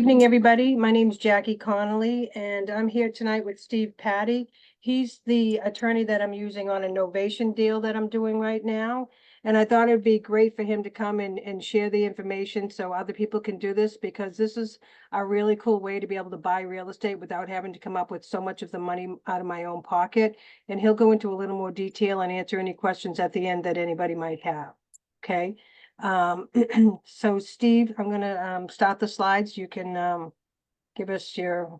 Evening, everybody. My name is Jackie Connolly, and I'm here tonight with Steve Patti. He's the attorney that I'm using on a Novation deal that I'm doing right now. And I thought it'd be great for him to come and share the information so other people can do this, because this is a really cool way to be able to buy real estate without having to come up with so much of the money out of my own pocket. And he'll go into a little more detail and answer any questions at the end that anybody might have. Okay. So Steve, I'm gonna start the slides. You can give us your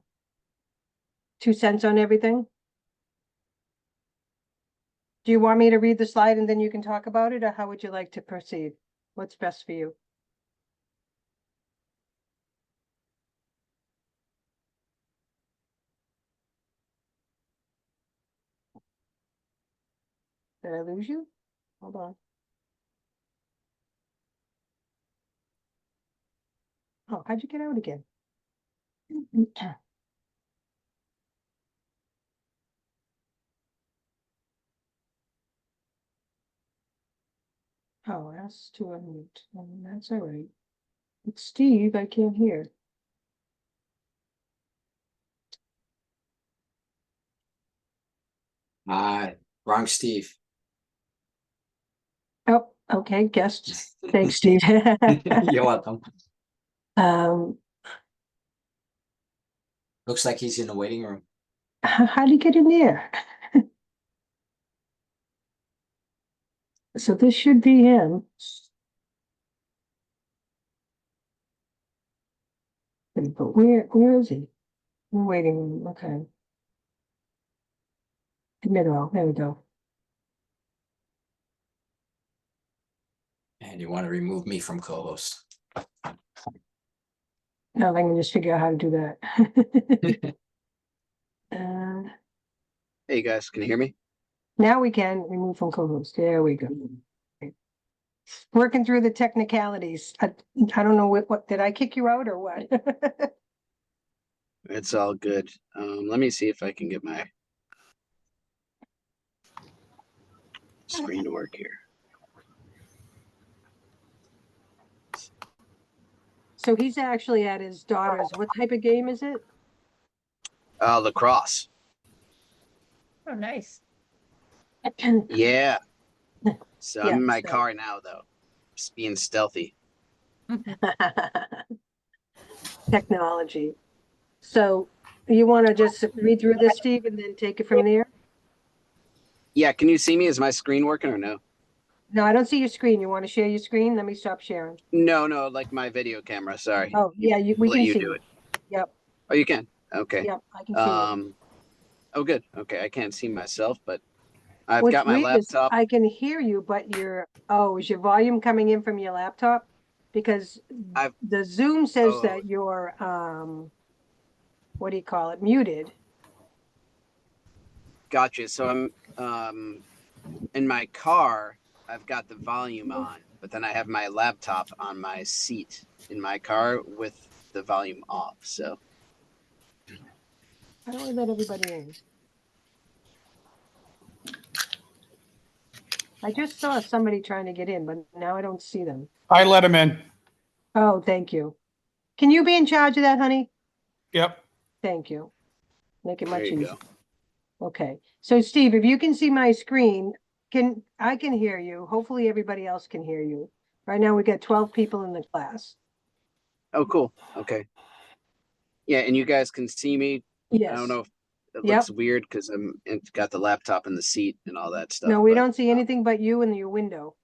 2 cents on everything. Do you want me to read the slide and then you can talk about it, or how would you like to proceed? What's best for you? Did I lose you? Hold on. Oh, how'd you get out again? Oh, that's to unmute. That's all right. It's Steve, I can't hear. Wrong Steve. Oh, okay, guest. Thanks, Steve. You're welcome. Um, Looks like he's in the waiting room. how do you get in there? So this should be him. But where is he? Waiting room, okay. Admit all, there we go. And you want to remove me from co-host. Now I can just figure out how to do that. Hey guys, can you hear me? Now we can remove from co-host. There we go. Working through the technicalities. I don't know what did I kick you out or what? It's all good. Let me see if I can get my screen to work here. So he's actually at his daughter's. What type of game is it? Lacrosse. Oh, nice. Yeah. So Yeah, I'm in my so- car now, though. Just being stealthy. Technology. So you want to just read through this, Steve, and then take it from there? Yeah, can you see me? Is my screen working or no? No, I don't see your screen. You want to share your screen? Let me stop sharing. No, like my video camera. Sorry. Oh, yeah, we Let can you see do you. it. Yep, Oh, you can. Okay. yep, I can see you. Oh, good. Okay, I can't see myself, but I've What's got my weird is laptop. I can hear you, but is your volume coming in from your laptop? Because the Zoom says that you're, what do you call it, muted. Gotcha. So I'm in my car. I've got the volume on, but then I have my laptop on my seat in my car with the volume off. So How do I let everybody in? I just saw somebody trying to get in, but now I don't see them. I let him in. Oh, thank you. Can you be in charge of that, honey? Yep. Thank you. Make it there much you easier. go. Okay, so Steve, if you can see my screen, I can hear you. Hopefully everybody else can hear you. Right now we got 12 people in the class. Oh, cool. Okay. Yeah, and you guys can see me. Yes. I don't know if it Yep. looks weird because it's got the laptop in the seat and all that stuff. No, we don't see anything but you and your window.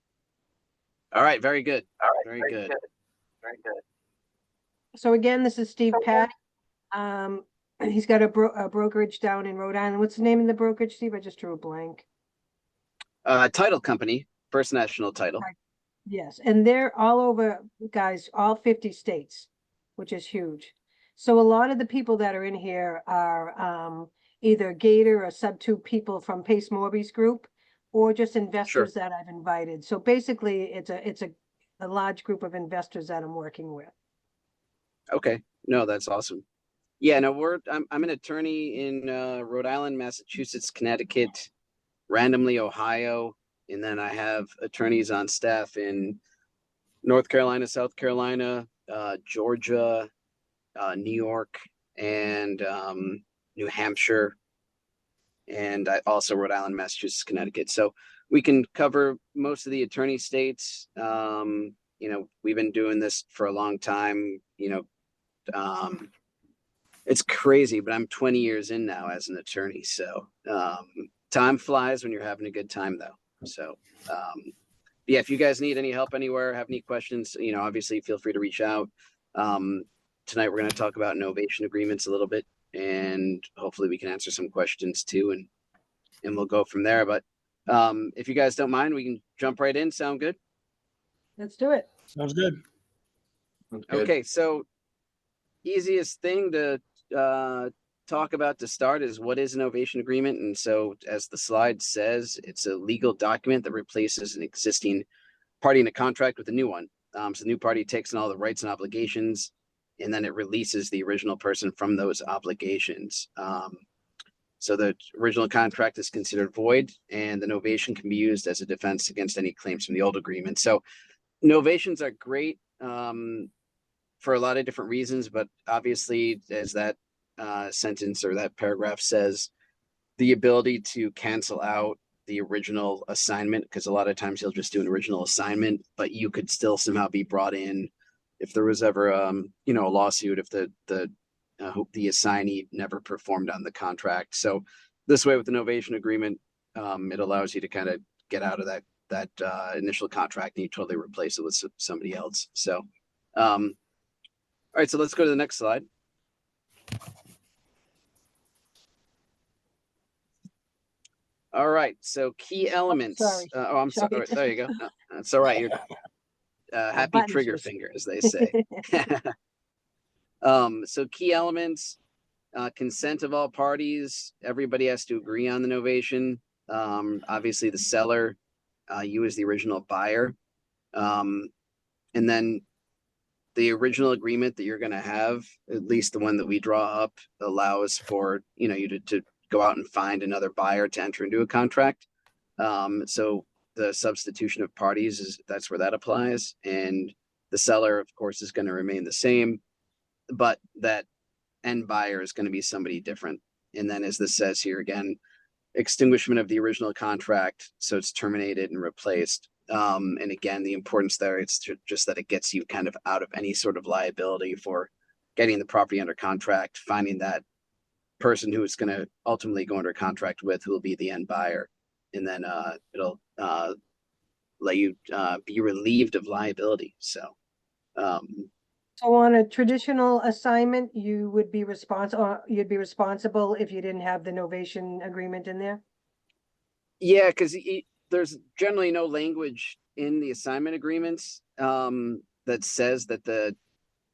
All right, very good. Very good. Very good. So again, this is Steve Pat. He's got a brokerage down in Rhode Island. What's the name of the brokerage, Steve? I just drew a blank. Title company, First National Title. Right. Yes, and they're all over, guys, all 50 states, which is huge. So a lot of the people that are in here are either Gator or Sub2 people from Pace Morby's group, or just investors that I've invited. So basically, it's a large group of investors that I'm working with. Okay. No, that's awesome. Yeah, no, I'm an attorney in Rhode Island, Massachusetts, Connecticut, randomly Ohio, and then I have attorneys on staff in North Carolina, South Carolina, Georgia, New York, and New Hampshire, and also Rhode Island, Massachusetts, Connecticut. So we can cover most of the attorney states. You know, we've been doing this for a long time. You know, it's crazy, but I'm 20 years in now as an attorney. So time flies when you're having a good time, though. So yeah, if you guys need any help anywhere, have any questions, you know, obviously feel free to reach out. Tonight we're going to talk about novation agreements a little bit, and hopefully we can answer some questions too, and we'll go from there. But if you guys don't mind, we can jump right in. Sound good? Let's do it. Sounds good. Okay, so easiest thing to talk about to start is what is an novation agreement. And so as the slide says, it's a legal document that replaces an existing party in a contract with a new one. So the new party takes on all the rights and obligations, and then it releases the original person from those obligations. So the original contract is considered void, and the novation can be used as a defense against any claims from the old agreement. So novations are great for a lot of different reasons, but obviously, as that sentence or that paragraph says, the ability to cancel out the original assignment, because a lot of times you'll just do an original assignment, but you could still somehow be brought in if there was ever you know, a lawsuit if the assignee never performed on the contract. So this way, with the novation agreement, it allows you to kind of get out of that initial contract and you totally replace it with somebody else. So all right, so let's go to the next slide. All right, so key elements. sorry. Oh, I'm sorry. Sorry. There you go. No, that's all right. You're happy buttons trigger was- finger, as they say. So key elements, consent of all parties. Everybody has to agree on the novation. Obviously, the seller, you as the original buyer, and then the original agreement that you're going to have, at least the one that we draw up, allows for, you know, you to go out and find another buyer to enter into a contract. So the substitution of parties that's where that applies, and the seller, of course, is going to remain the same, but that end buyer is going to be somebody different. And then, as this says here again, extinguishment of the original contract, so it's terminated and replaced. And again, the importance there, it's just that it gets you kind of out of any sort of liability for getting the property under contract, finding that person who is going to ultimately go under contract with, who will be the end buyer, and then it'll let you be relieved of liability. So So on a traditional assignment, you would be you'd be responsible if you didn't have the novation agreement in there? yeah, because there's generally no language in the assignment agreements that says that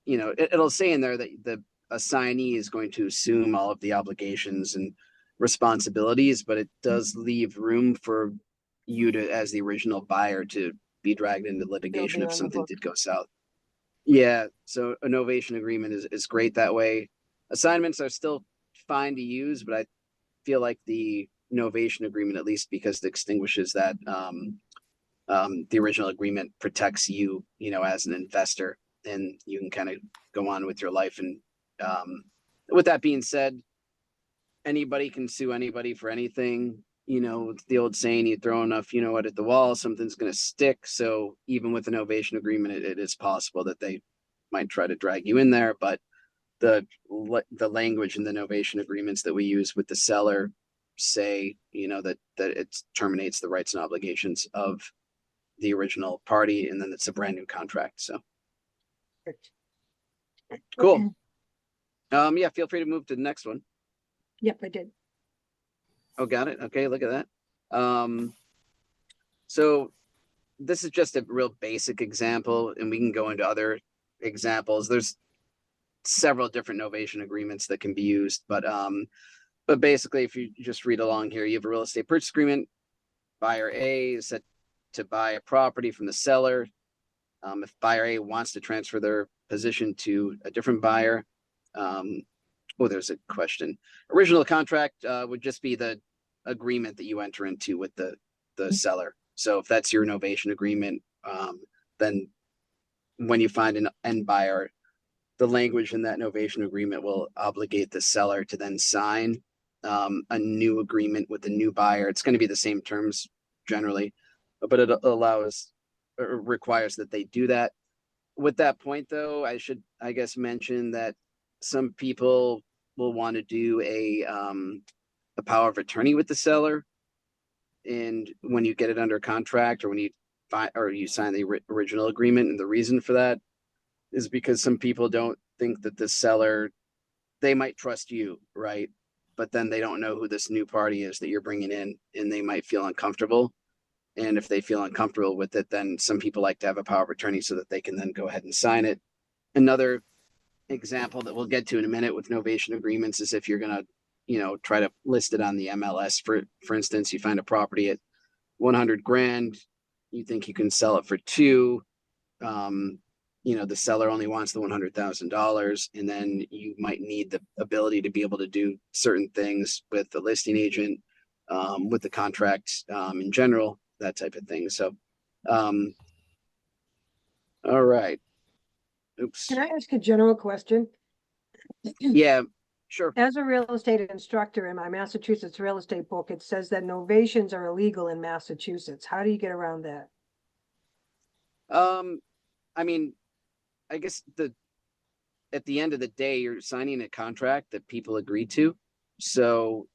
you know, it'll say in there that the assignee is going to assume all of the obligations and responsibilities, but it does leave room for you to, as the original buyer, to be dragged into litigation be if on the something hook. did go south. Yeah, so a novation agreement is great that way. Assignments are still fine to use, but I feel like the novation agreement, at least because it extinguishes that the original agreement, protects you, you know, as an investor, and you can kind of go on with your life. And with that being said, anybody can sue anybody for anything. You know, the old saying, you throw enough, you know what, at the wall, something's going to stick. So even with an novation agreement, it is possible that they might try to drag you in there. But the language in the novation agreements that we use with the seller say, you know, that it terminates the rights and obligations of the original party, and then it's a brand new contract. So cool. Yeah, feel free to move to the next one. Yep, I did. Oh, got it. Okay, look at that. So this is just a real basic example, and we can go into other examples. There's several different novation agreements that can be used, but basically, if you just read along here, you have a real estate purchase agreement. Buyer A is set to buy a property from the seller. If buyer A wants to transfer their position to a different buyer, there's a question. Original contract would just be the agreement that you enter into with the seller. So if that's your novation agreement, then when you find an end buyer, the language in that novation agreement will obligate the seller to then sign a new agreement with the new buyer. It's going to be the same terms generally, but it allows or requires that they do that. With that point, though, I should, I guess, mention that some people will want to do a power of attorney with the seller, and when you get it under contract or when you you sign the original agreement, and the reason for that is because some people don't think that the seller, they might trust you, right? But then they don't know who this new party is that you're bringing in, and they might feel uncomfortable. And if they feel uncomfortable with it, then some people like to have a power of attorney so that they can then go ahead and sign it. Another example that we'll get to in a minute with novation agreements is if you're going to, try to list it on the MLS. For instance, you find a property at 100 grand, you think you can sell it for 2. The seller only wants the $100,000, and then you might need the ability to be able to do certain things with the listing agent, with the contract in general, that type of thing. So, all right. Oops. Can I ask a general question? Yeah, sure. As a real estate instructor in my Massachusetts real estate book, it says that novations are illegal in Massachusetts. How do you get around that? I mean, I guess at the end of the day, you're signing a contract that people agree to. So,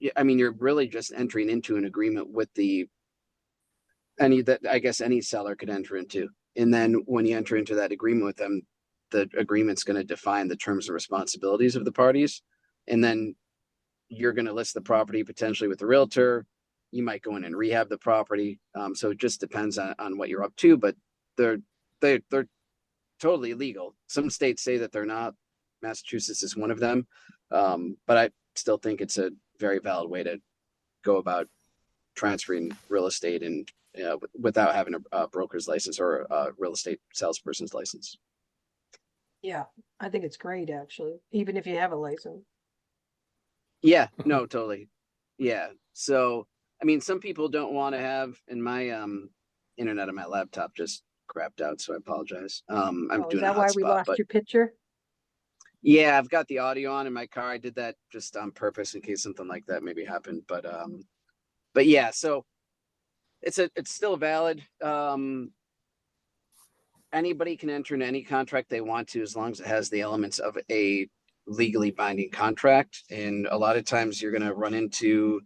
yeah, I mean, you're really just entering into an agreement with any seller could enter into. And then when you enter into that agreement with them, the agreement's going to define the terms and responsibilities of the parties. And then you're going to list the property potentially with the realtor. You might go in and rehab the property. So it just depends on what you're up to, but they're totally legal. Some states say that they're not. Massachusetts is one of them. But I still think it's a very valid way to go about transferring real estate and without having a broker's license or a real estate salesperson's license. Yeah, I think it's great, actually, even if you have a license. Yeah, no, totally. Yeah. So, I mean, some people don't want to have, and my internet on my laptop just crapped out, so I apologize. I'm Oh, is doing a that why we hotspot, lost but your picture? yeah, I've got the audio on in my car. I did that just on purpose in case something like that maybe happened. But yeah, so it's still valid. Anybody can enter in any contract they want to, as long as it has the elements of a legally binding contract. And a lot of times you're going to run into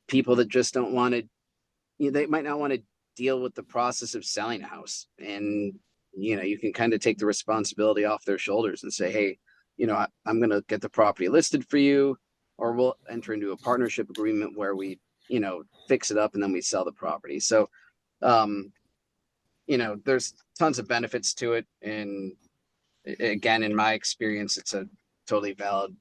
people that just don't want to, they might not want to deal with the process of selling a house. And, you can kind of take the responsibility off their shoulders and say, hey, I'm going to get the property listed for you, or we'll enter into a partnership agreement where we, fix it up and then we sell the property. So, there's tons of benefits to it. And again, in my experience, it's a totally valid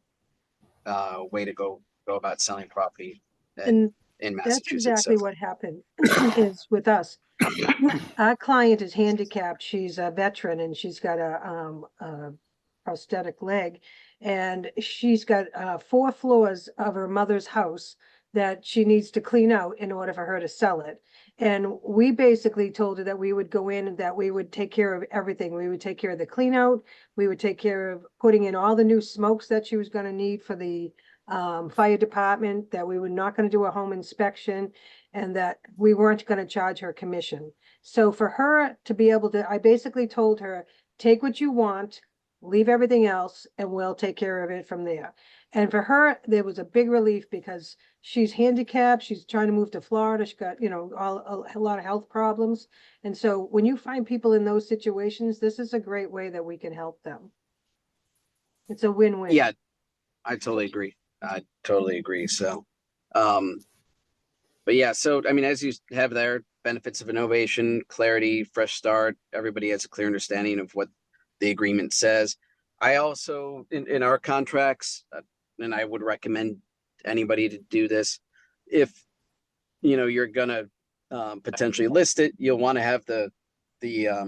way to go about selling property And in that's Massachusetts. exactly what happened is with us. Our client is handicapped. She's a veteran and she's got a prosthetic leg. And she's got 4 floors of her mother's house that she needs to clean out in order for her to sell it. And we basically told her that we would go in and that we would take care of everything. We would take care of the clean out. We would take care of putting in all the new smokes that she was going to need for the fire department, that we were not going to do a home inspection, and that we weren't going to charge her commission. So for her to be able to, I basically told her, take what you want, leave everything else, and we'll take care of it from there. And for her, there was a big relief because she's handicapped. She's trying to move to Florida. She got, a lot of health problems. And so when you find people in those situations, this is a great way that we can help them. It's a win-win. Yeah, I totally agree. So, but yeah, so I mean, as you have there, benefits of innovation, clarity, fresh start. Everybody has a clear understanding of what the agreement says. I also, in our contracts, and I would recommend anybody to do this, if you're gonna potentially list it, you'll want to have the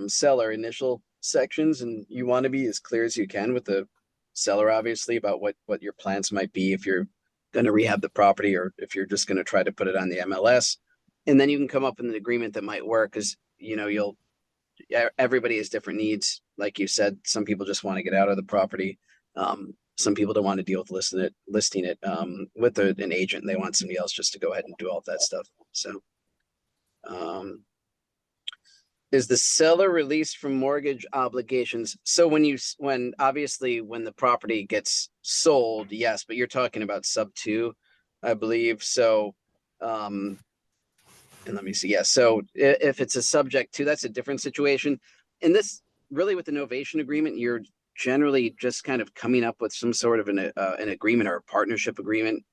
seller initial sections, and you want to be as clear as you can with the seller, obviously, about what your plans might be if you're going to rehab the property or if you're just going to try to put it on the MLS. And then you can come up with an agreement that might work, because you'll everybody has different needs. Like you said, some people just want to get out of the property. Some people don't want to deal with listing it with an agent. They want somebody else just to go ahead and do all of that stuff. So, is the seller released from mortgage obligations? So when obviously when the property gets sold, yes, but you're talking about sub 2, I believe. So, and let me see. Yeah. So if it's a subject to, that's a different situation. And this really with the novation agreement, you're generally just kind of coming up with some sort of an agreement or a partnership agreement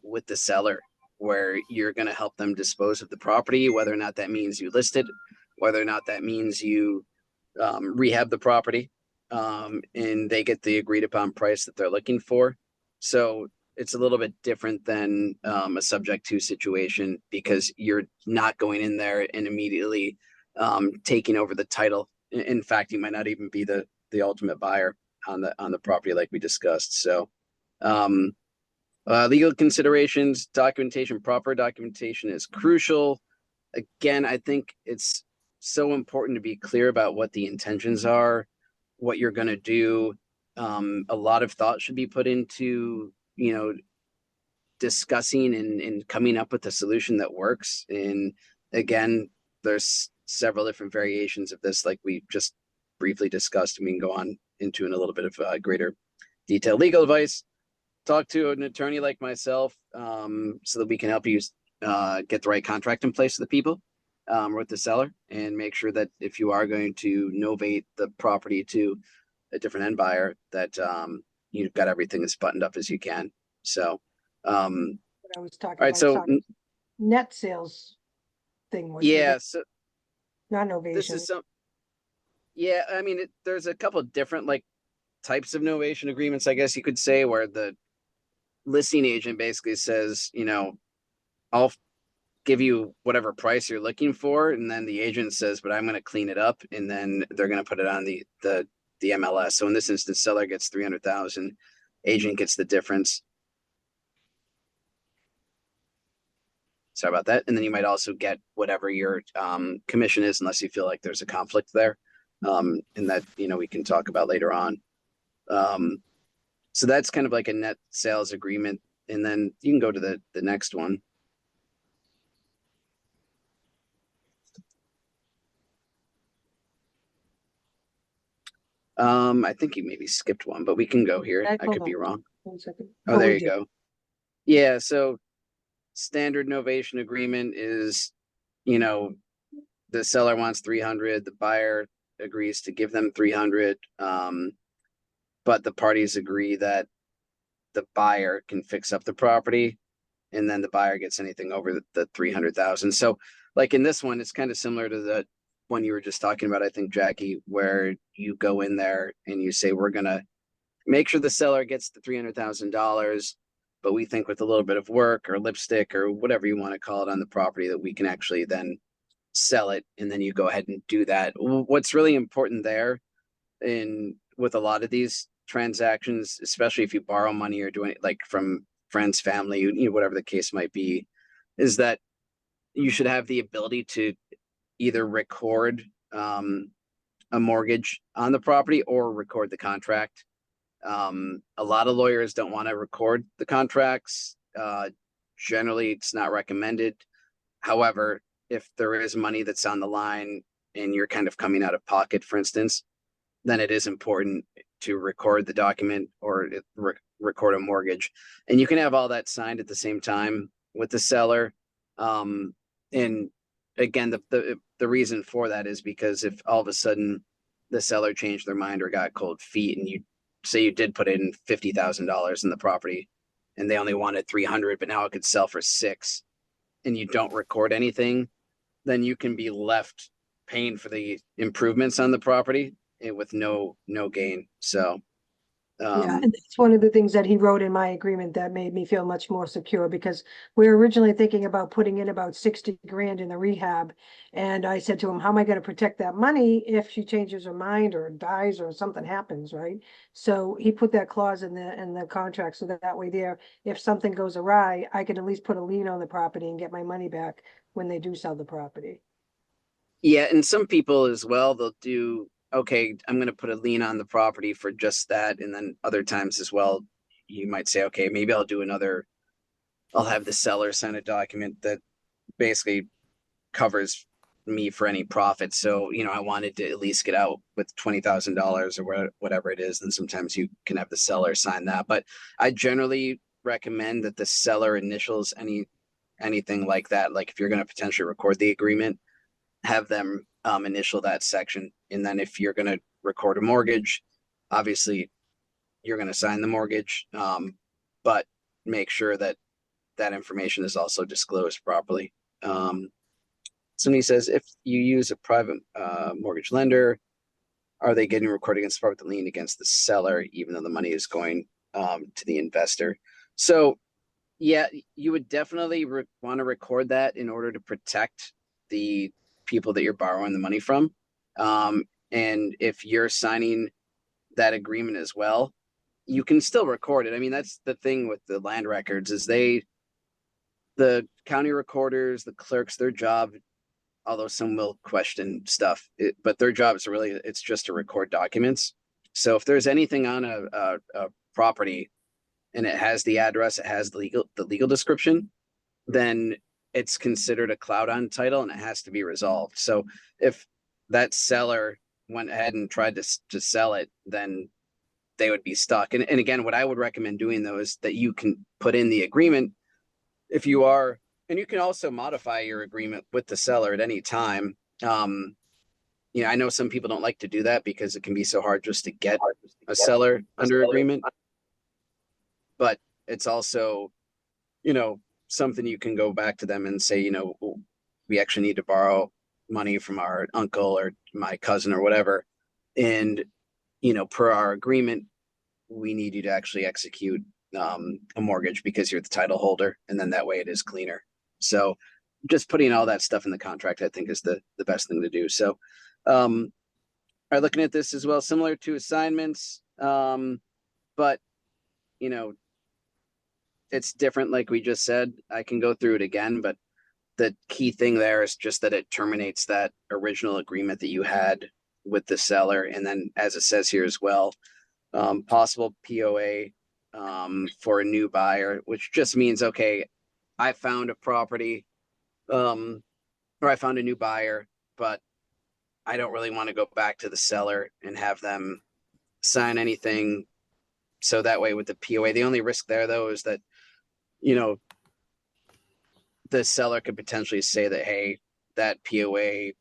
with the seller where you're going to help them dispose of the property, whether or not that means you list it, whether or not that means you rehab the property, and they get the agreed upon price that they're looking for. So it's a little bit different than a subject to situation because you're not going in there and immediately taking over the title. In fact, you might not even be the ultimate buyer on the property like we discussed. So legal considerations, documentation, proper documentation is crucial. Again, I think it's so important to be clear about what the intentions are, what you're going to do. A lot of thought should be put into, discussing and coming up with a solution that works. And again, there's several different variations of this, like we just briefly discussed. We can go on into in a little bit of greater detail. Legal advice: talk to an attorney like myself, so that we can help you get the right contract in place with the people, with the seller, and make sure that if you are going to novate the property to a different end buyer, that you've got everything as buttoned up as you can. So, What I was talking all right. about, So net sales thing. yeah, so Not this novation. is some. Yeah, I mean, there's a couple of different like types of novation agreements, I guess you could say, where the listing agent basically says, I'll give you whatever price you're looking for, and then the agent says, but I'm going to clean it up, and then they're going to put it on the MLS. So in this instance, seller gets 300,000, agent gets the difference. Sorry about that. And then you might also get whatever your commission is, unless you feel like there's a conflict there, and that we can talk about later on. So that's kind of like a net sales agreement, and then you can go to the next one. I think you maybe skipped one, but we can go here. I could be wrong. 1 second. Oh, there we you did. go. Yeah, so standard novation agreement is, the seller wants 300, the buyer agrees to give them 300, but the parties agree that the buyer can fix up the property, and then the buyer gets anything over the 300,000. So like in this one, it's kind of similar to the one you were just talking about, I think, Jackie, where you go in there and you say, we're going to make sure the seller gets the $300,000, but we think with a little bit of work or lipstick or whatever you want to call it on the property, that we can actually then sell it. And then you go ahead and do that. What's really important there with a lot of these transactions, especially if you borrow money or doing it like from friends, family, whatever the case might be, is that you should have the ability to either record a mortgage on the property or record the contract. A lot of lawyers don't want to record the contracts. Generally, it's not recommended. However, if there is money that's on the line and you're kind of coming out of pocket, for instance, then it is important to record the document or record a mortgage. And you can have all that signed at the same time with the seller. And again, the reason for that is because if all of a sudden the seller changed their mind or got cold feet, and you say you did put in $50,000 in the property and they only wanted 300, but now it could sell for 6, and you don't record anything, then you can be left paying for the improvements on the property with no gain. So Yeah, and that's one of the things that he wrote in my agreement that made me feel much more secure, because we were originally thinking about putting in about 60 grand in the rehab. And I said to him, how am I going to protect that money if she changes her mind or dies or something happens, right? So he put that clause in the contract, so that way there, if something goes awry, I can at least put a lien on the property and get my money back when they do sell the property. Yeah, and some people as well, they'll do, okay, I'm gonna put a lien on the property for just that. And then other times as well, you might say, okay, maybe I'll have the seller sign a document that basically covers me for any profit. So, I wanted to at least get out with $20,000 or whatever it is. Then sometimes you can have the seller sign that. But I generally recommend that the seller initials anything like that. Like if you're going to potentially record the agreement, have them initial that section. And then if you're going to record a mortgage, obviously you're going to sign the mortgage, but make sure that that information is also disclosed properly. Somebody says, if you use a private mortgage lender, are they getting recorded against the property lien against the seller, even though the money is going to the investor? So yeah, you would definitely want to record that in order to protect the people that you're borrowing the money from. And if you're signing that agreement as well, you can still record it. I mean, that's the thing with the land records is the county recorders, the clerks, their job, although some will question stuff, but their job is really, it's just to record documents. So if there's anything on a property and it has the address, it has the legal description, then it's considered a cloud on title and it has to be resolved. So if that seller went ahead and tried to sell it, then they would be stuck. And again, what I would recommend doing though is that you can put in the agreement if you are, and you can also modify your agreement with the seller at any time. I know some people don't like to do that because it can be so hard just to get a seller under agreement, but it's also, something you can go back to them and say, we actually need to borrow money from our uncle or my cousin or whatever. And, per our agreement, we need you to actually execute a mortgage because you're the title holder. And then that way it is cleaner. So just putting all that stuff in the contract, I think is the best thing to do. So I'm looking at this as well, similar to assignments. But, it's different. Like we just said, I can go through it again, but the key thing there is just that it terminates that original agreement that you had with the seller. And then as it says here as well, possible POA for a new buyer, which just means, okay, I found a property or I found a new buyer, but I don't really want to go back to the seller and have them sign anything. So that way with the POA, the only risk there though is that, the seller could potentially say that, hey, that POA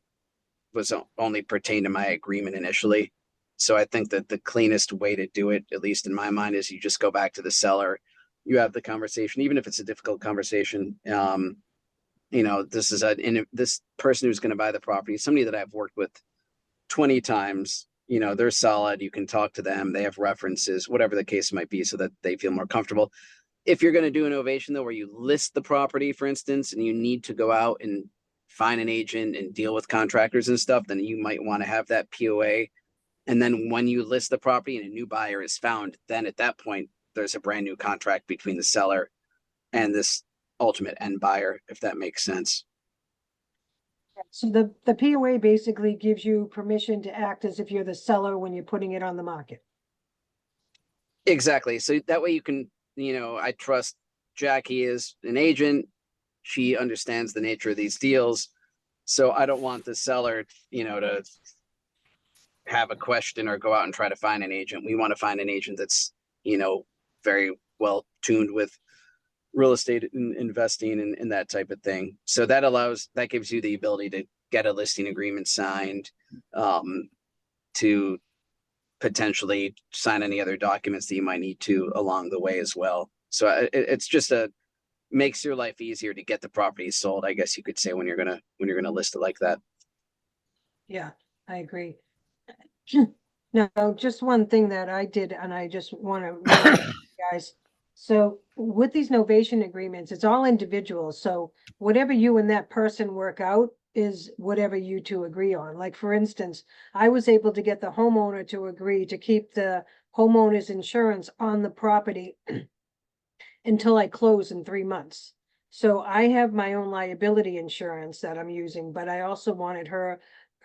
was only pertained to my agreement initially. So I think that the cleanest way to do it, at least in my mind, is you just go back to the seller. You have the conversation, even if it's a difficult conversation. This is this person who's going to buy the property, somebody that I've worked with 20 times. They're solid. You can talk to them. They have references, whatever the case might be, so that they feel more comfortable. If you're going to do an novation though, where you list the property, for instance, and you need to go out and find an agent and deal with contractors and stuff, then you might want to have that POA. And then when you list the property and a new buyer is found, then at that point, there's a brand new contract between the seller and this ultimate end buyer, if that makes sense. So the POA basically gives you permission to act as if you're the seller when you're putting it on the market. Exactly. So that way you can, I trust Jackie is an agent. She understands the nature of these deals. So I don't want the seller, to have a question or go out and try to find an agent. We want to find an agent that's, very well tuned with real estate and investing and that type of thing. So that gives you the ability to get a listing agreement signed, to potentially sign any other documents that you might need to along the way as well. So it's just makes your life easier to get the property sold, I guess you could say, when you're gonna list it like that. Yeah, I agree. Now, just one thing that I did, and I just want to guys. So with these novation agreements, it's all individual. So whatever you and that person work out is whatever you two agree on. Like for instance, I was able to get the homeowner to agree to keep the homeowner's insurance on the property until I close in 3 months. So I have my own liability insurance that I'm using, but I also wanted her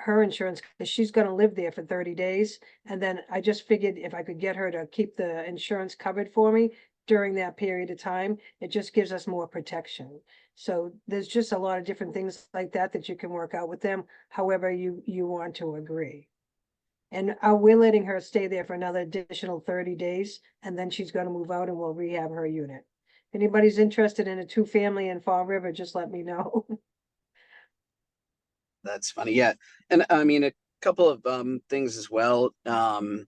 insurance because she's gonna live there for 30 days. And then I just figured if I could get her to keep the insurance covered for me during that period of time, it just gives us more protection. So there's just a lot of different things like that that you can work out with them, however you want to agree. And we're letting her stay there for another additional 30 days, and then she's gonna move out and we'll rehab her unit. If anybody's interested in a 2-family in Fall River, just let me know. That's funny. Yeah. And I mean, a couple of things as well. You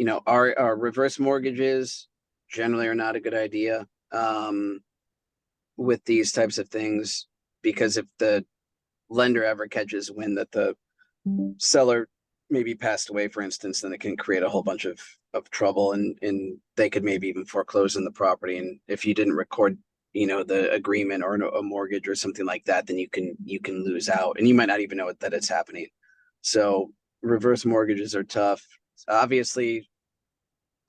know, our reverse mortgages generally are not a good idea with these types of things, because if the lender ever catches wind that the seller maybe passed away, for instance, then it can create a whole bunch of trouble, and they could maybe even foreclose on the property. And if you didn't record, you know, the agreement or a mortgage or something like that, then you can lose out, and you might not even know that it's happening. So reverse mortgages are tough. Obviously,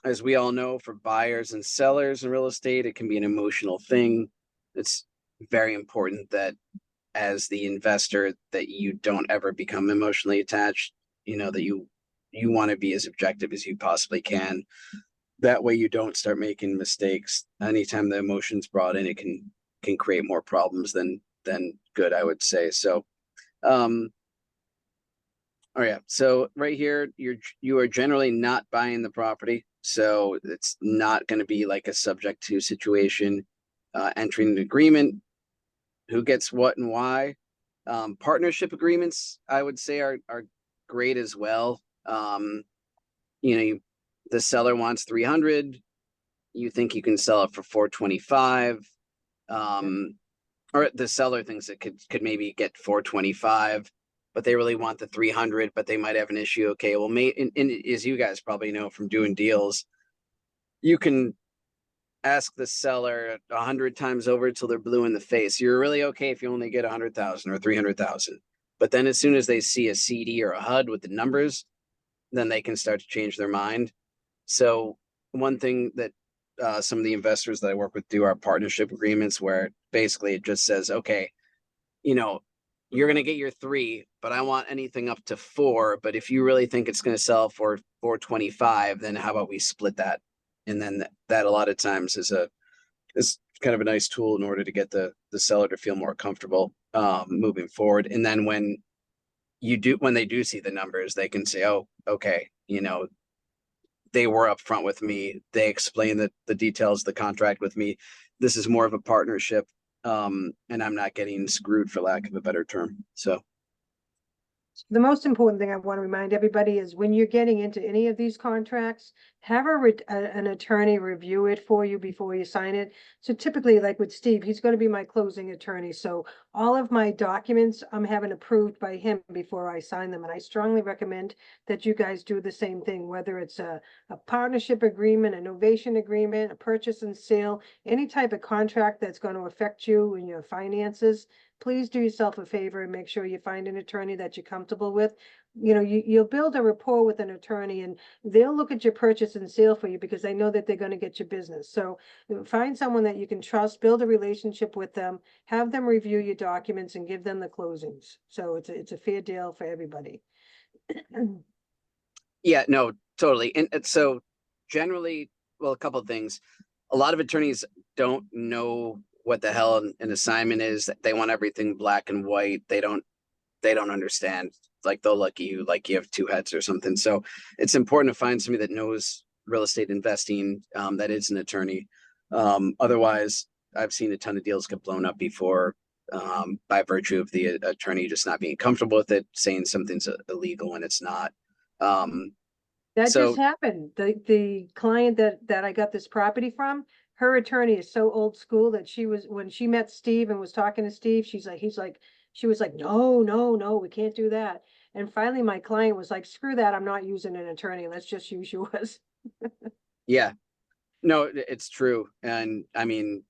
as we all know, for buyers and sellers in real estate, it can be an emotional thing. It's very important that as the investor that you don't ever become emotionally attached, you know, that you want to be as objective as you possibly can. That way you don't start making mistakes. Anytime the emotions brought in, it can create more problems than good, I would say. So oh yeah, so right here you are generally not buying the property, so it's not going to be like a subject to situation. Entering an agreement, who gets what and why. Partnership agreements, I would say, are great as well. You know, the seller wants 300, you think you can sell it for 425. Or the seller thinks it could maybe get 425, but they really want the 300, but they might have an issue. Okay, well, and as you guys probably know from doing deals, you can ask the seller 100 times over till they're blue in the face. You're really okay if you only get 100,000 or 300,000. But then as soon as they see a CD or a HUD with the numbers, then they can start to change their mind. So one thing that some of the investors that I work with do are partnership agreements, where basically it just says, okay, you know, you're going to get your 3, but I want anything up to 4. But if you really think it's going to sell for 425, then how about we split that? And then that a lot of times is kind of a nice tool in order to get the seller to feel more comfortable moving forward. And then when they do see the numbers, they can say, oh, okay, you know, they were upfront with me. They explained the details of the contract with me. This is more of a partnership, and I'm not getting screwed, for lack of a better term. So The most important thing I want to remind everybody is when you're getting into any of these contracts, have an attorney review it for you before you sign it. So typically, like with Steve, he's going to be my closing attorney. So all of my documents, I'm having approved by him before I sign them. And I strongly recommend that you guys do the same thing, whether it's a partnership agreement, a novation agreement, a purchase and sale, any type of contract that's going to affect you and your finances. Please do yourself a favor and make sure you find an attorney that you're comfortable with. You know, you'll build a rapport with an attorney and they'll look at your purchase and sale for you because they know that they're going to get your business. So find someone that you can trust, build a relationship with them, have them review your documents and give them the closings. So it's a fair deal for everybody. yeah, no, totally. And so generally, well, a couple of things. A lot of attorneys don't know what the hell an assignment is. They want everything black and white. They don't understand. Like they'll look at you like you have 2 heads or something. So it's important to find somebody that knows real estate investing, that is an attorney. Otherwise, I've seen a ton of deals get blown up before, by virtue of the attorney just not being comfortable with it, saying something's illegal when it's not. That So just happened. The client that I got this property from, her attorney is so old school that when she met Steve and was talking to Steve, she was like, no, we can't do that. And finally my client was like, screw that, I'm not using an attorney, let's just use yours. yeah, no, it's true. And I mean,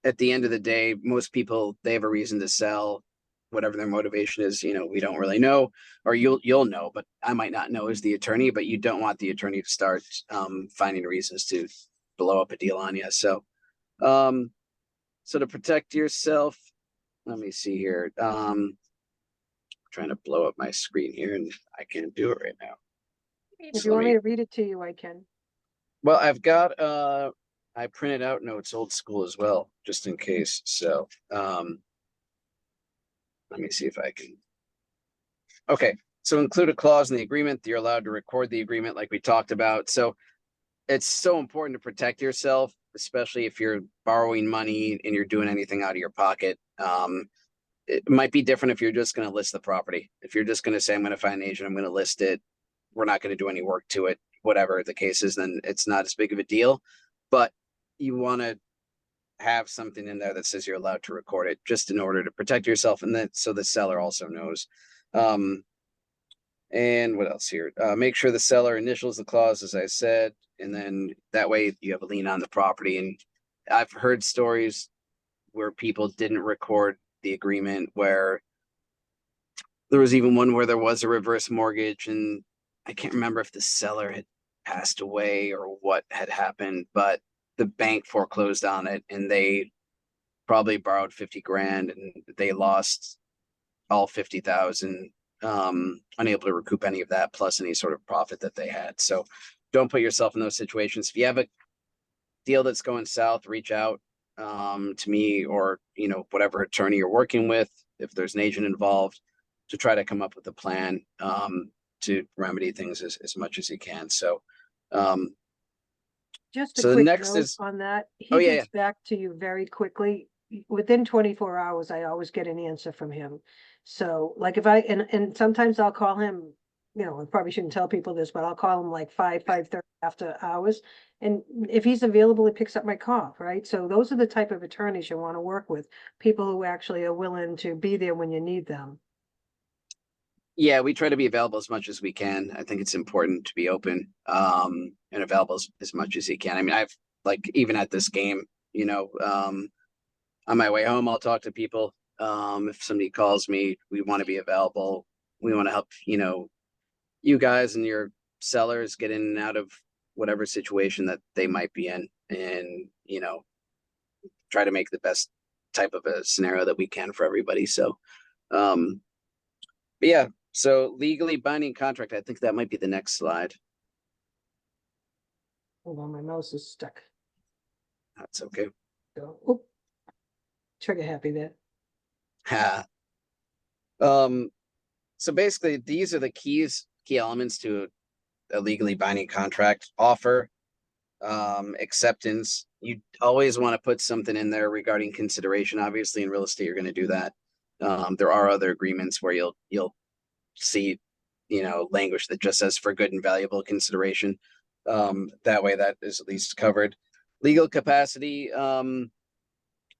at the end of the day, most people, they have a reason to sell. Whatever their motivation is, you know, we don't really know, or you'll know, but I might not know as the attorney. But you don't want the attorney to start finding reasons to blow up a deal on you. So So to protect yourself, let me see here. Trying to blow up my screen here and I can't do it right now. If So you let want me me- to read it to you, I can. Well, I've got I printed out notes old school as well, just in case. So let me see if I can. Okay, so include a clause in the agreement that you're allowed to record the agreement like we talked about. So it's so important to protect yourself, especially if you're borrowing money and you're doing anything out of your pocket. It might be different if you're just going to list the property. If you're just going to say, I'm going to find an agent, I'm going to list it, we're not going to do any work to it, whatever the case is, then it's not as big of a deal. But you want to have something in there that says you're allowed to record it just in order to protect yourself. And then so the seller also knows. And what else here? Make sure the seller initials the clause, as I said, and then that way you have a lien on the property. And I've heard stories where people didn't record the agreement, where there was even one where there was a reverse mortgage, and I can't remember if the seller had passed away or what had happened, but the bank foreclosed on it and they probably borrowed 50 grand and they lost all 50,000, unable to recoup any of that plus any sort of profit that they had. So don't put yourself in those situations. If you have a deal that's going south, reach out to me or, you know, whatever attorney you're working with, if there's an agent involved, to try to come up with a plan to remedy things as much as you can. So Just a so the quick next note is, on that. Oh, He yeah, gets back to you very quickly. Within 24 hours, I always get an answer from him. So like if and sometimes I'll call him, you know, I probably shouldn't tell people this, but I'll call him like 5:30 after hours. And if he's available, he picks up my call, right? So those are the type of attorneys you want to work with, people who actually are willing to be there when you need them. yeah, we try to be available as much as we can. I think it's important to be open and available as much as you can. I mean, I've like even at this game, you know, on my way home, I'll talk to people. If somebody calls me, we want to be available. We want to help, you know, you guys and your sellers get in and out of whatever situation that they might be in, and you know, try to make the best type of a scenario that we can for everybody. So, but yeah, so legally binding contract. I think that might be the next slide. Hold on, my mouse is stuck. That's okay. So, oop. Trigger happy there. So basically, these are the key elements to a legally binding contract: offer, acceptance. You always want to put something in there regarding consideration. Obviously, in real estate, you're going to do that. There are other agreements where you'll see, you know, language that just says for good and valuable consideration. That way, that is at least covered. Legal capacity,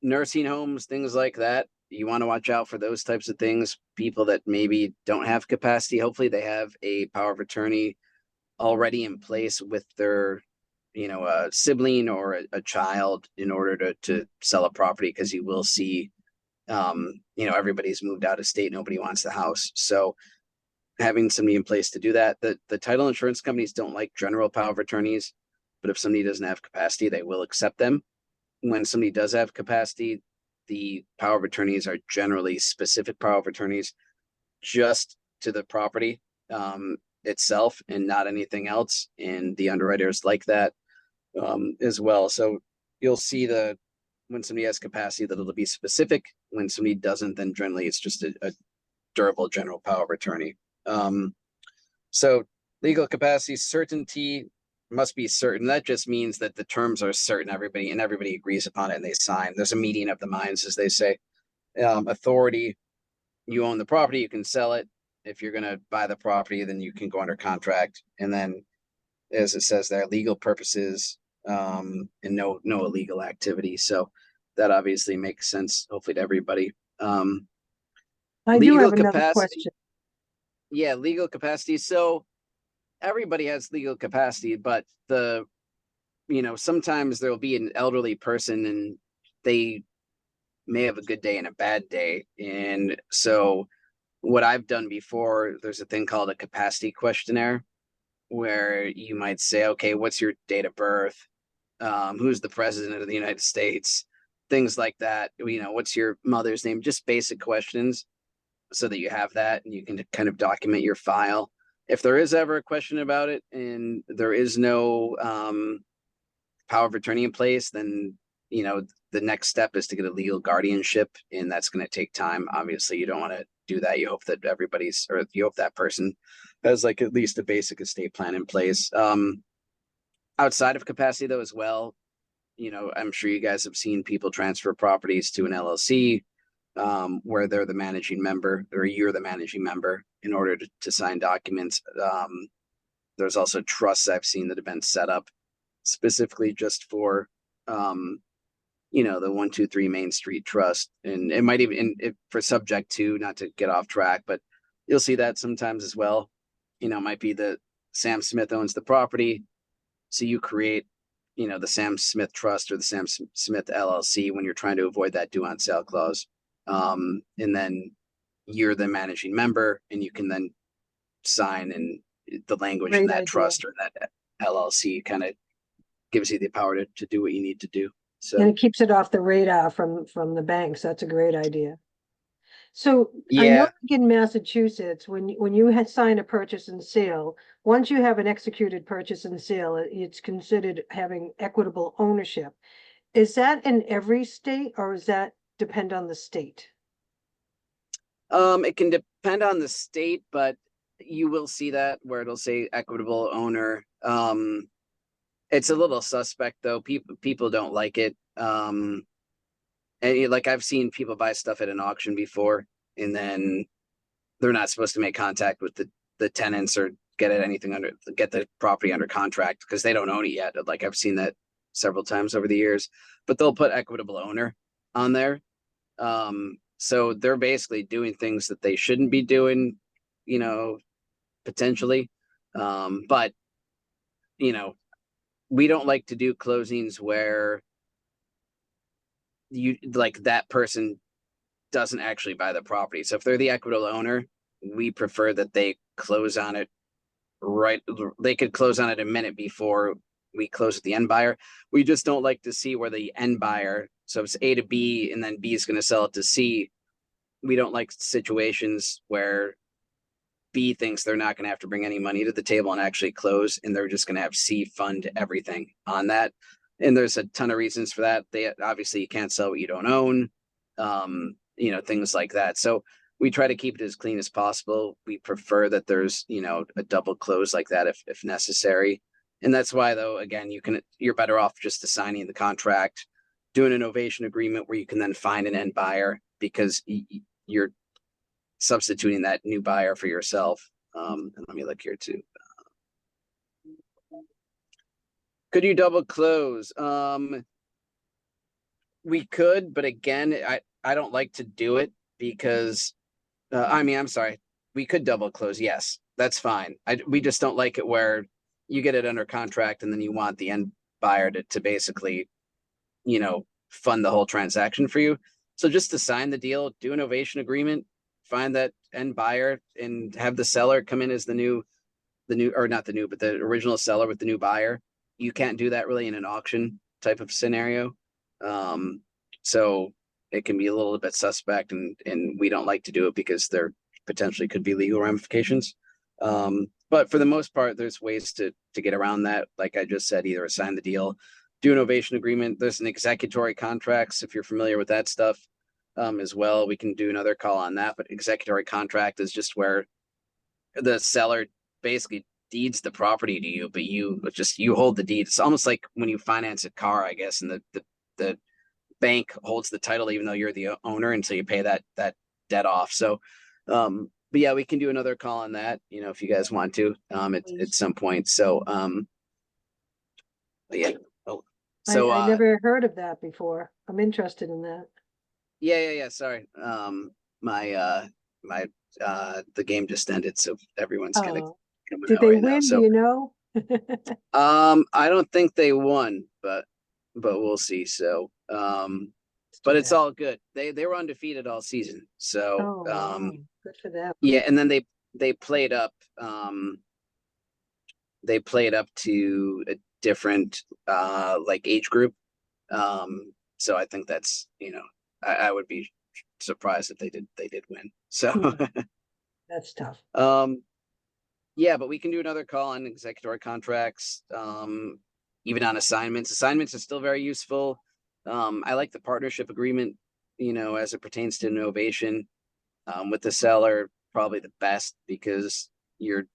nursing homes, things like that. You want to watch out for those types of things. People that maybe don't have capacity, hopefully they have a power of attorney already in place with their, you know, a sibling or a child in order to sell a property, because you will see, you know, everybody's moved out of state, nobody wants the house. So having somebody in place to do that. The title insurance companies don't like general power of attorneys, but if somebody doesn't have capacity, they will accept them. When somebody does have capacity, the power of attorneys are generally specific power of attorneys just to the property itself and not anything else. And the underwriters like that as well. So you'll see when somebody has capacity that it'll be specific. When somebody doesn't, then generally it's just a durable general power of attorney. So legal capacity, certainty, must be certain. That just means that the terms are certain, everybody agrees upon it and they sign. There's a meeting of the minds, as they say. Authority, you own the property, you can sell it. If you're going to buy the property, then you can go under contract. And then, as it says there, legal purposes and no illegal activity. So that obviously makes sense, hopefully, to everybody. I do Legal have another capacity. question. Yeah, legal capacity. So everybody has legal capacity, but you know, sometimes there'll be an elderly person and they may have a good day and a bad day. And so what I've done before, there's a thing called a capacity questionnaire where you might say, okay, what's your date of birth? Who's the president of the United States? things like that. You know, what's your mother's name? Just basic questions so that you have that and you can kind of document your file. If there is ever a question about it and there is no power of attorney in place, then, you know, the next step is to get a legal guardianship, and that's going to take time. Obviously, you don't want to do that. You hope that you hope that person has like at least a basic estate plan in place. Outside of capacity though, as well, you know, I'm sure you guys have seen people transfer properties to an LLC, where they're the managing member, or you're the managing member in order to sign documents. There's also trusts I've seen that have been set up specifically just for, you know, the 123 Main Street Trust. And it might even, for subject to, not to get off track, but you'll see that sometimes as well. You know, it might be that Sam Smith owns the property. So you create, you know, the Sam Smith Trust or the Sam Smith LLC when you're trying to avoid that due on sale clause. And then you're the managing member, and you can then sign, and the language in Great that idea. trust or that LLC kind of gives you the power to do what you need to do. And So it keeps it off the radar from the banks. That's a great idea. So I know yeah, like in Massachusetts, when you had signed a purchase and sale, once you have an executed purchase and sale, it's considered having equitable ownership. Is that in every state, or does that depend on the state? it can depend on the state, but you will see that where it'll say equitable owner. It's a little suspect though. People don't like it. And like I've seen people buy stuff at an auction before, and then they're not supposed to make contact with the tenants or get the property under contract because they don't own it yet. Like I've seen that several times over the years, but they'll put equitable owner on there. So they're basically doing things that they shouldn't be doing, you know, potentially. But you know, we don't like to do closings where you like that person doesn't actually buy the property. So if they're the equitable owner, we prefer that they close on it right. They could close on it a minute before we close with the end buyer. We just don't like to see where the end buyer, so it's A to B and then B is going to sell it to C. We don't like situations where B thinks they're not going to have to bring any money to the table and actually close, and they're just going to have C fund everything on that. And there's a ton of reasons for that. They obviously, you can't sell what you don't own, you know, things like that. So we try to keep it as clean as possible. We prefer that there's, you know, a double close like that if necessary. And that's why, though, again, you're better off just assigning the contract, doing an novation agreement where you can then find an end buyer, because you're substituting that new buyer for yourself. And let me look here too. Could you double close? We could, but again, I don't like to do it because I mean, I'm sorry, we could double close. Yes, that's fine. We just don't like it where you get it under contract and then you want the end buyer to basically, you know, fund the whole transaction for you. So just to sign the deal, do an novation agreement, find that end buyer, and have the seller come in as the new, or not the new, but the original seller with the new buyer. You can't do that really in an auction type of scenario. So it can be a little bit suspect, and we don't like to do it because there potentially could be legal ramifications. But for the most part, there's ways to get around that. Like I just said, either assign the deal, do an novation agreement. There's an executory contracts, if you're familiar with that stuff, as well. We can do another call on that, but executory contract is just where the seller basically deeds the property to you, but you hold the deed. It's almost like when you finance a car, I guess, and the bank holds the title even though you're the owner until you pay that debt off. So but yeah, we can do another call on that, you know, if you guys want to at some point. So but yeah. Oh, so I never heard of that before. I'm interested in that. yeah, sorry. My the game just ended, so everyone's kind of Oh, coming did out they right now. win? Do So you know? I don't think they won, but we'll see. So It's too but it's bad. all good. They were undefeated all season. So Oh, wow. Good for them. yeah, and then they played up to a different like age group. So I think that's, I would be surprised if they did win. So, That's tough. yeah, but we can do another call on executory contracts, even on assignments. Assignments are still very useful. I like the partnership agreement, as it pertains to Novation, with the seller, probably the best because you're,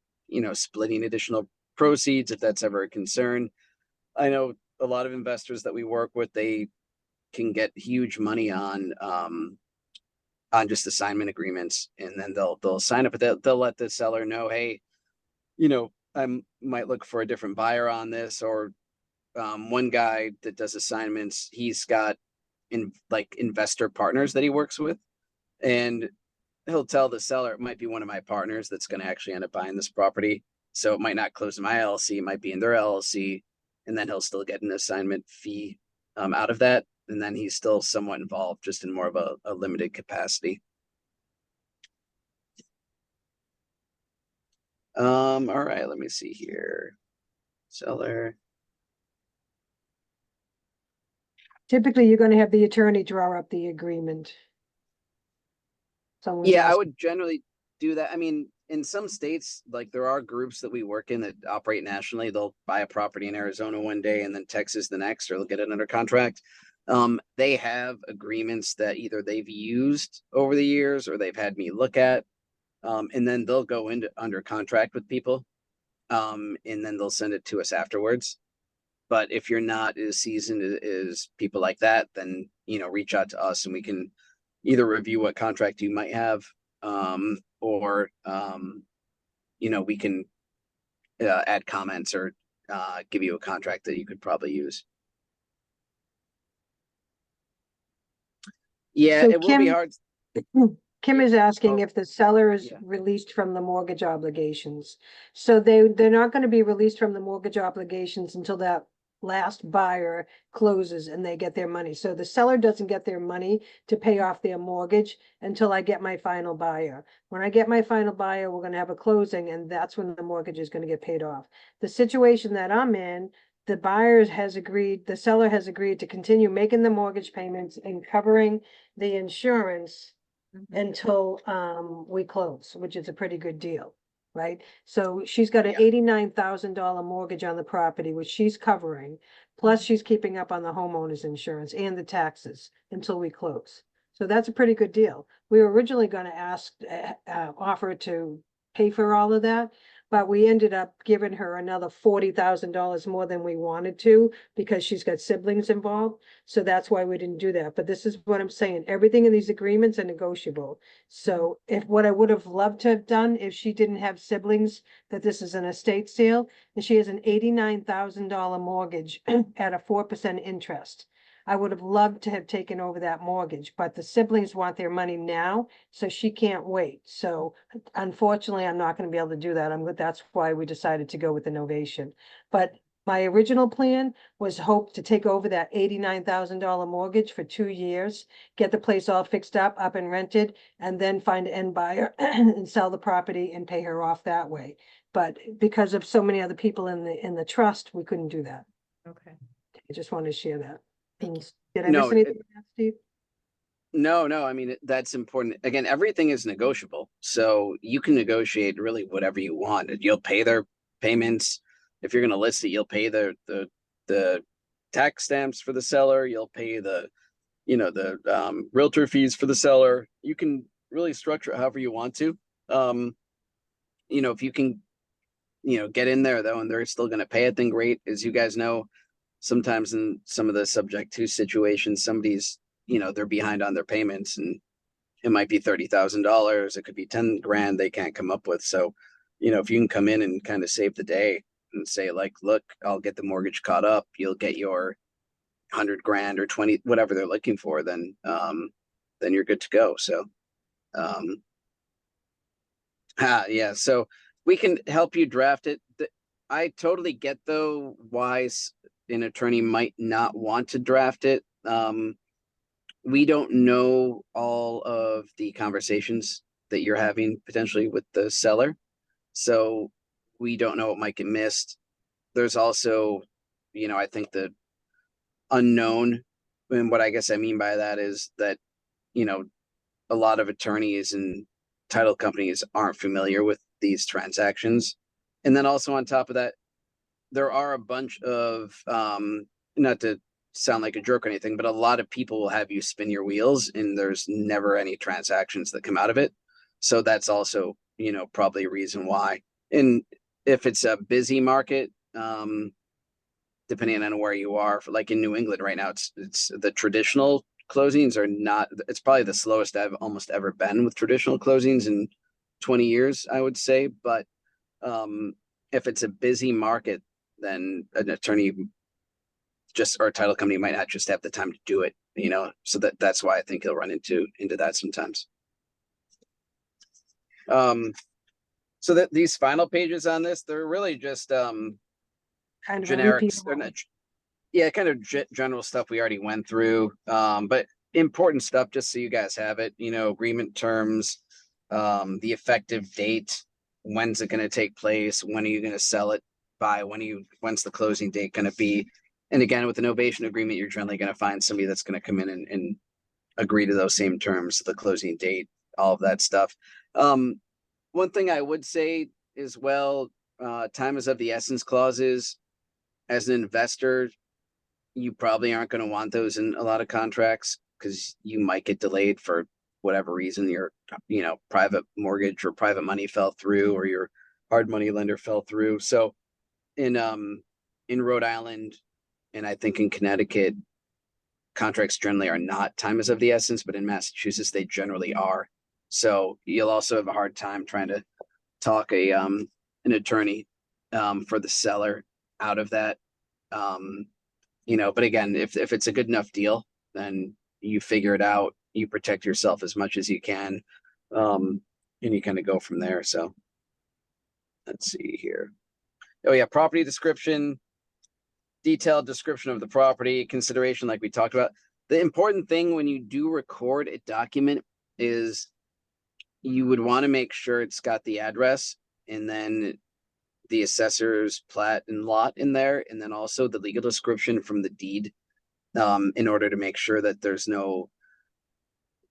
splitting additional proceeds if that's ever a concern. I know a lot of investors that we work with, they can get huge money on just assignment agreements, and then they'll sign up, but they'll let the seller know, hey, I might look for a different buyer on this, or one guy that does assignments, he's got investor partners that he works with, and he'll tell the seller it might be one of my partners that's going to actually end up buying this property. So it might not close in my LLC, it might be in their LLC, and then he'll still get an assignment fee out of that. And then he's still somewhat involved, just in more of a limited capacity. All right, let me see here. Seller. Typically, you're gonna have the attorney draw up the agreement. Someone's Yeah, I asking. would generally do that. I mean, in some states, like there are groups that we work in that operate nationally. They'll buy a property in Arizona one day and then Texas the next, or they'll get it under contract. They have agreements that either they've used over the years or they've had me look at. And then they'll go into under contract with people. And then they'll send it to us afterwards. But if you're not as seasoned as people like that, then reach out to us and we can either review what contract you might have, or we can add comments or give you a contract that you could probably use. Yeah, So it will be Kim- hard. Kim Yeah. is asking Oh, if the seller is yeah. released from the mortgage obligations. So they're not gonna be released from the mortgage obligations until that last buyer closes and they get their money. So the seller doesn't get their money to pay off their mortgage until I get my final buyer. When I get my final buyer, we're gonna have a closing, and that's when the mortgage is gonna get paid off. The situation that I'm in, the the seller has agreed to continue making the mortgage payments and covering the insurance until we close, which is a pretty good deal, right? So she's got an Yeah. $89,000 mortgage on the property, which she's covering, plus she's keeping up on the homeowner's insurance and the taxes until we close. So that's a pretty good deal. We were originally gonna offer to pay for all of that, but we ended up giving her another $40,000 more than we wanted to because she's got siblings involved. So that's why we didn't do that. But this is what I'm saying. Everything in these agreements are negotiable. So if what I would have loved to have done if she didn't have siblings, that this is an estate sale, and she has an $89,000 mortgage at a 4% interest. I would have loved to have taken over that mortgage, but the siblings want their money now, so she can't wait. So unfortunately, I'm not gonna be able to do that. That's why we decided to go with the Novation. But my original plan was hope to take over that $89,000 mortgage for 2 years, get the place all fixed up and rented, and then find an end buyer and sell the property and pay her off that way. But because of so many other people in the trust, we couldn't do that. Okay. I just wanted to share that. Thank you. Did I miss No, anything, Steve? No, I mean, that's important. Again, everything is negotiable. So you can negotiate really whatever you want. You'll pay their payments. If you're going to list it, you'll pay the tax stamps for the seller. You'll pay the realtor fees for the seller. You can really structure it however you want to. If you can, get in there though, and they're still going to pay it, then great. As you guys know, sometimes in some of the subject to situations, somebody's they're behind on their payments, and it might be $30,000. It could be 10 grand they can't come up with. So, if you can come in and kind of save the day and say like, look, I'll get the mortgage caught up. You'll get your 100 grand or 20, whatever they're looking for. Then you're good to go. So, yeah. So we can help you draft it. I totally get though why an attorney might not want to draft it. We don't know all of the conversations that you're having potentially with the seller. So we don't know what might get missed. There's also, I think the unknown and what I guess I mean by that is that, you know, a lot of attorneys and title companies aren't familiar with these transactions. And then also on top of that, there are a bunch of, not to sound like a jerk or anything, but a lot of people will have you spin your wheels and there's never any transactions that come out of it. So that's also, you know, probably a reason why. And if it's a busy market, depending on where you are, for like in New England right now, it's the traditional closings are not, it's probably the slowest I've almost ever been with traditional closings in 20 years, I would say. But if it's a busy market, then an attorney just or a title company might not just have the time to do it, you know. So that's why I think he'll run into that sometimes. So that these final pages on this, they're really just Kind of a generic, repeat or of not, yeah, kind of general stuff we already went through. But important stuff just so you guys have it, you know, agreement terms, the effective date, when's it going to take place, when are you going to sell it by, when's the closing date going to be. And again, with the novation agreement, you're generally going to find somebody that's going to come in and agree to those same terms, the closing date, all of that stuff. One thing I would say as well, time is of the essence clauses. As an investor, you probably aren't going to want those in a lot of contracts because you might get delayed for whatever reason. Your, you know, private mortgage or private money fell through, or your hard money lender fell through. So in Rhode Island, and I think in Connecticut, contracts generally are not time is of the essence, but in Massachusetts, they generally are. So you'll also have a hard time trying to talk an attorney for the seller out of that. You know, but again, if it's a good enough deal, then you figure it out, you protect yourself as much as you can, and you kind of go from there. So let's see here. Oh yeah, property description, detailed description of the property, consideration like we talked about. The important thing when you do record a document is you would want to make sure it's got the address and then the assessor's plat and lot in there, and then also the legal description from the deed, in order to make sure that there's no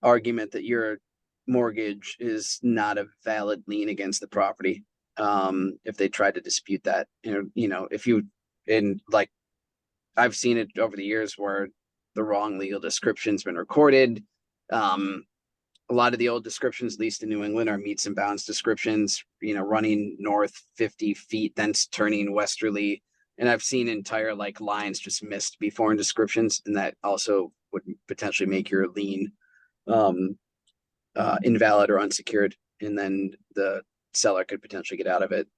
argument that your mortgage is not a valid lien against the property. If they try to dispute that, you know, if you, and like I've seen it over the years where the wrong legal description's been recorded. A lot of the old descriptions, at least in New England, are meets and bounds descriptions, you know, running north 50 feet, then turning westerly. And I've seen entire like lines just missed before in descriptions. And that also would potentially make your lien invalid or unsecured. And then the seller could potentially get out of it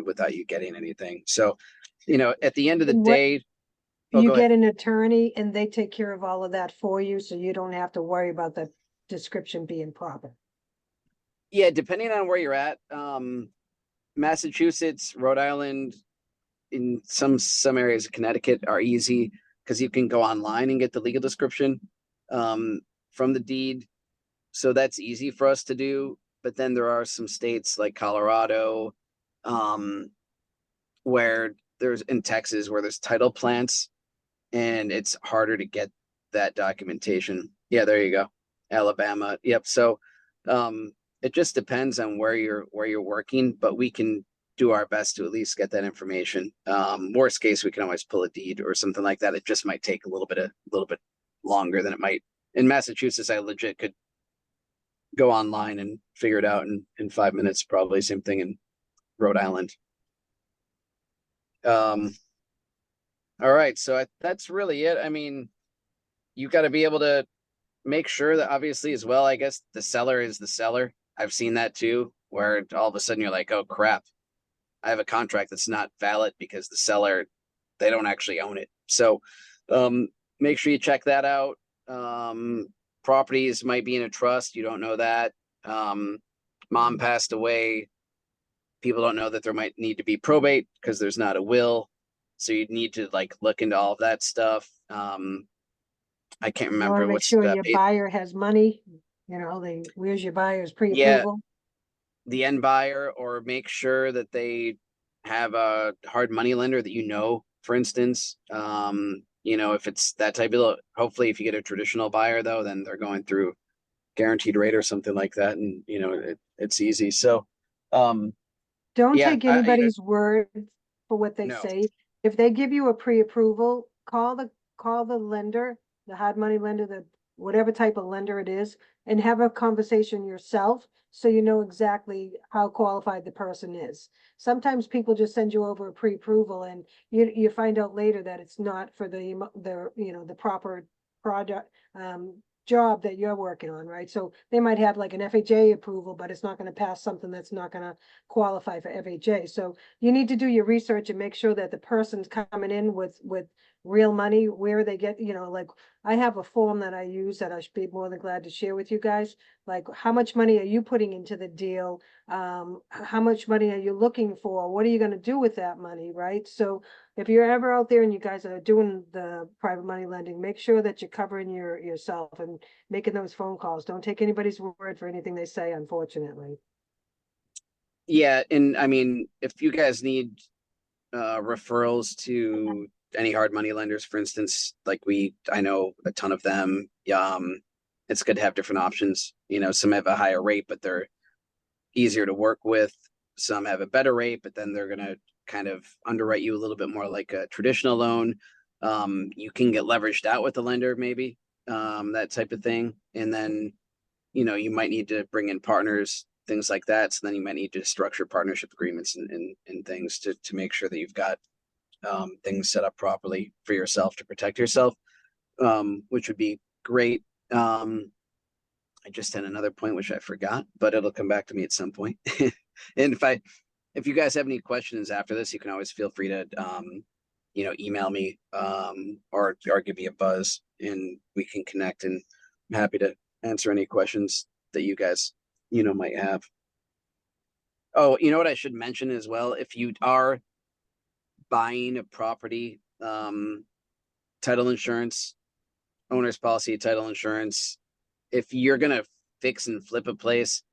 without you getting anything. So, you know, at the end of the What- day, oh, You go ahead. get an attorney and they take care of all of that for you, so you don't have to worry about the description being proper. Yeah, depending on where you're at, Massachusetts, Rhode Island, in some areas of Connecticut are easy because you can go online and get the legal description from the deed. So that's easy for us to do. But then there are some states like Colorado, where there's in Texas where there's title plants and it's harder to get that documentation. Yeah, there you go. Alabama. Yep. So it just depends on where you're working, but we can do our best to at least get that information. Worst case, we can always pull a deed or something like that. It just might take a little bit longer than it might in Massachusetts. I legit could go online and figure it out in 5 minutes, probably. Same thing in Rhode Island. All right, so that's really it. I mean, you got to be able to make sure that obviously as well, I guess the seller is the seller. I've seen that too, where all of a sudden you're like, oh crap, I have a contract that's not valid because the seller, they don't actually own it. So make sure you check that out. Properties might be in a trust. You don't know that. Mom passed away. People don't know that there might need to be probate because there's not a will. So you'd need to like look into all of that stuff. I can't You remember wanna make what's sure your buyer has money, you know, where's your buyer's pre-approval? the end buyer, or make sure that they have a hard money lender that you know, for instance. You know, if it's that type of, hopefully if you get a traditional buyer though, then they're going through guaranteed rate or something like that. And, you know, it's easy. So, Don't yeah, take anybody's word for what they no, say. If they give you a pre-approval, call the lender, the hard money lender, the whatever type of lender it is, and have a conversation yourself so you know exactly how qualified the person is. Sometimes people just send you over a pre-approval and you find out later that it's not for the proper project job that you're working on, right? So they might have like an FHA approval, but it's not going to pass something that's not going to qualify for FHA. So you need to do your research and make sure that the person's coming in with real money, where they get, like I have a form that I use that I should be more than glad to share with you guys. Like, how much money are you putting into the deal? How much money are you looking for? What are you going to do with that money, right? So if you're ever out there and you guys are doing the private money lending, make sure that you're covering yourself and making those phone calls. Don't take anybody's word for anything they say, unfortunately. yeah. And I mean, if you guys need referrals to any hard money lenders, for instance, like I know a ton of them. It's good to have different options. You know, some have a higher rate, but they're easier to work with. Some have a better rate, but then they're gonna kind of underwrite you a little bit more like a traditional loan. You can get leveraged out with the lender, maybe, that type of thing. And then, you know, you might need to bring in partners, things like that. So then you might need to structure partnership agreements and things to make sure that you've got things set up properly for yourself to protect yourself, which would be great. I just had another point which I forgot, but it'll come back to me at some point. And if you guys have any questions after this, you can always feel free to email me or give me a buzz and we can connect, and I'm happy to answer any questions that you guys might have. Oh, you know what I should mention as well, if you are buying a property, title insurance, owner's policy, title insurance, if you're gonna fix and flip a place,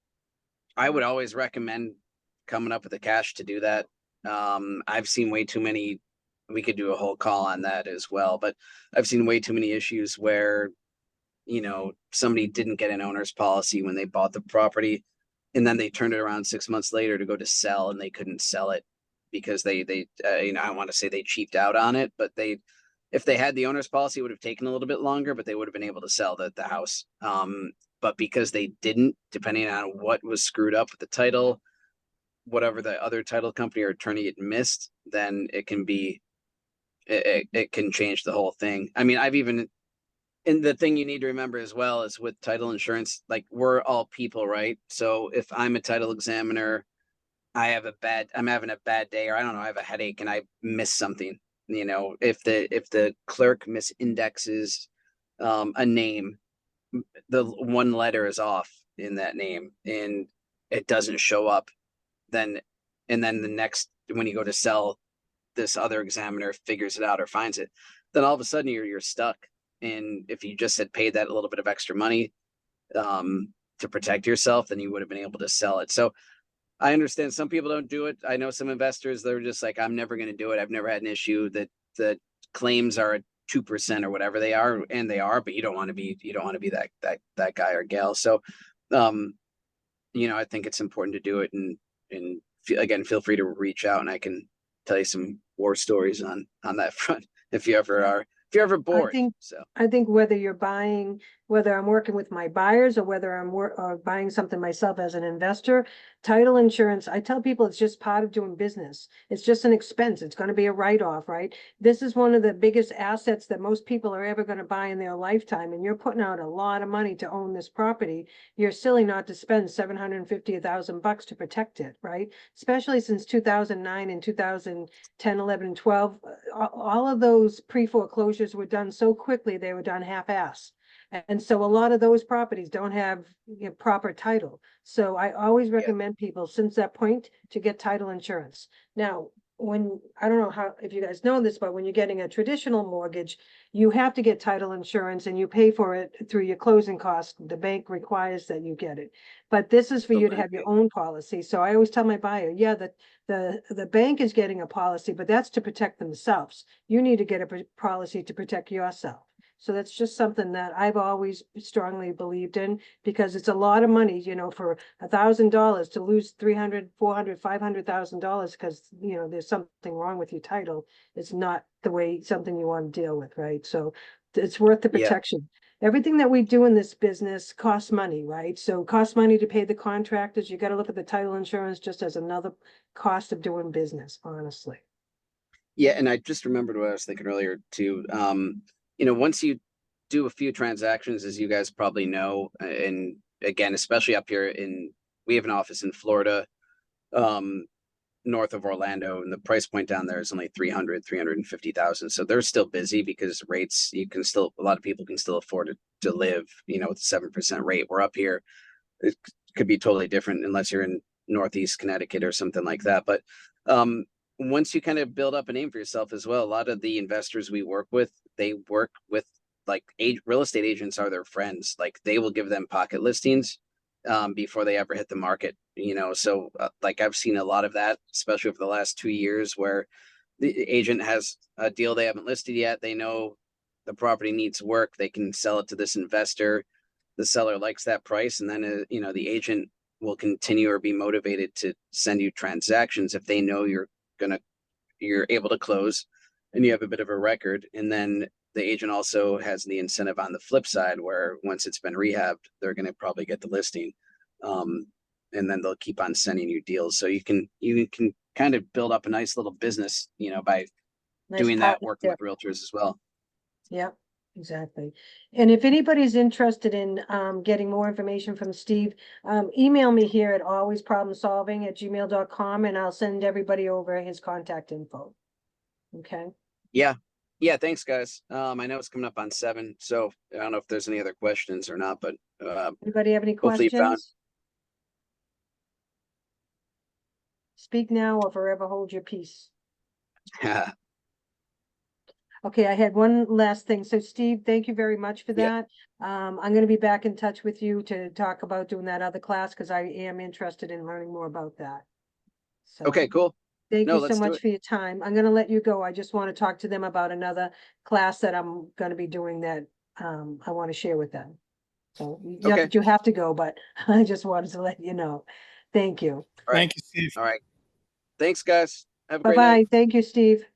I would always recommend coming up with the cash to do that. I've seen way too many, we could do a whole call on that as well, but I've seen way too many issues where, somebody didn't get an owner's policy when they bought the property, and then they turned it around 6 months later to go to sell, and they couldn't sell it because they I want to say they cheaped out on it, but if they had the owner's policy, it would have taken a little bit longer, but they would have been able to sell the house. But because they didn't, depending on what was screwed up with the title, whatever the other title company or attorney had missed, then it can change the whole thing. I mean, and the thing you need to remember as well is with title insurance, like, we're all people, right? So if I'm a title examiner, I'm having a bad day, or I don't know, I have a headache and I miss something. If the clerk misindexes a name, the one letter is off in that name and it doesn't show up, then the next, when you go to sell, this other examiner figures it out or finds it, then all of a sudden you're stuck. And if you just had paid that a little bit of extra money to protect yourself, then you would have been able to sell it. So I understand some people don't do it. I know some investors, they're just like, I'm never going to do it. I've never had an issue. That the claims are at 2% or whatever they are, and they are, but you don't want to be that guy or gal. So, I think it's important to do it, and again, feel free to reach out, and I can tell you some war stories on that front if you're ever bored. I think whether I'm working with my buyers or whether I'm buying something myself as an investor, title insurance, I tell people it's just part of doing business. It's just an expense. It's going to be a write-off, right? This is one of the biggest assets that most people are ever going to buy in their lifetime. And you're putting out a lot of money to own this property. You're silly not to spend $750, $1,000 to protect it, right? Especially since 2009 and 2010, 11, and 12, all of those pre-foreclosures were done so quickly, they were done half-ass. And so a lot of those properties don't have proper title. So I always recommend people since that point to get title insurance. Now, when, I don't know how, if you guys know this, but when you're getting a traditional mortgage, you have to get title insurance and you pay for it through your closing costs. The bank requires that you get it. But this is for you to have your own policy. So I always tell my buyer, yeah, the bank is getting a policy, but that's to protect themselves. You need to get a policy to protect yourself. So that's just something that I've always strongly believed in, because it's a lot of money, you know, for $1,000 to lose 300, 400, $500,000 because, you know, there's something wrong with your title. It's not the way, something you want to deal with, right? So it's worth the Yeah. protection. Everything that we do in this business costs money, right? So it costs money to pay the contractors. You got to look at the title insurance just as another cost of doing business, honestly. Yeah, and I just remembered what I was thinking earlier too. You know, once you do a few transactions, as you guys probably know, and again, especially up here we have an office in Florida, north of Orlando, and the price point down there is only 350,000. So they're still busy because rates, a lot of people can still afford to live, you know, with a 7% rate. We're up here, it could be totally different unless you're in Northeast Connecticut or something like that. But once you kind of build up a name for yourself as well, a lot of the investors we work with, they work with like real estate agents are their friends. Like they will give them pocket listings before they ever hit the market, you know. So like I've seen a lot of that, especially over the last 2 years, where the agent has a deal they haven't listed yet. They know the property needs work. They can sell it to this investor. The seller likes that price, and then you know, the agent will continue or be motivated to send you transactions if they know you're able to close and you have a bit of a record. And then the agent also has the incentive on the flip side, where once it's been rehabbed, they're going to probably get the listing. And then they'll keep on sending you deals. So you can kind of build up a nice little business, you know, by Nice doing that, working partnership. with realtors as well. Yeah, exactly. And if anybody's interested in getting more information from Steve, email me here at alwaysproblemsolving@gmail.com and I'll send everybody over his contact info. Okay. Yeah. Thanks, guys. I know it's coming up on 7, so I don't know if there's any other questions or not, but Anybody have any hopefully you found. questions? Speak now or forever hold your peace. Okay, I had one last thing. So Steve, thank you very much for Yeah. that. I'm gonna be back in touch with you to talk about doing that other class because I am interested in learning more about that. So Okay, cool. thank No, you so let's do much it. for your time. I'm gonna let you go. I just want to talk to them about another class that I'm gonna be doing that I want to share with them. So Okay. you have to go, but I just wanted to let you know. Thank you. All right. Thank you, Steve. All right. Thanks, guys. Have a great Bye-bye. night. Thank you, Steve.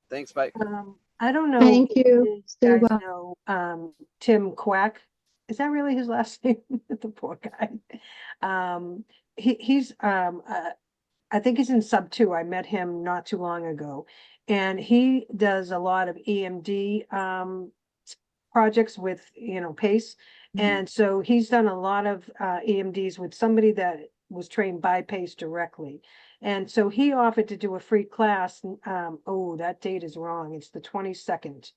Thanks. Bye. I don't know. Thank if you. Stay guys well. know, Tim Quack. Is that really his last name? The poor guy. He's I think he's in sub 2. I met him not too long ago. And he does a lot of EMD projects with, you know, PACE. And so he's done a lot of EMDs with somebody that was trained by PACE directly. And so he offered to do a free class. Oh, that date is wrong. It's the 22nd.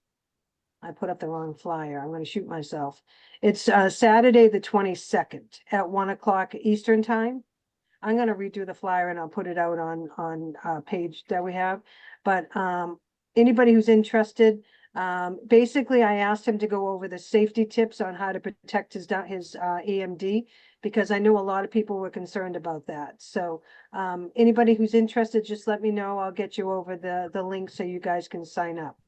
I put up the wrong flyer. I'm going to shoot myself. It's Saturday, the 22nd at 1:00 Eastern time. I'm going to redo the flyer and I'll put it out on a page that we have. But anybody who's interested, basically I asked him to go over the safety tips on how to protect his EMD, because I know a lot of people were concerned about that. So anybody who's interested, just let me know. I'll get you over the link so you guys can sign up.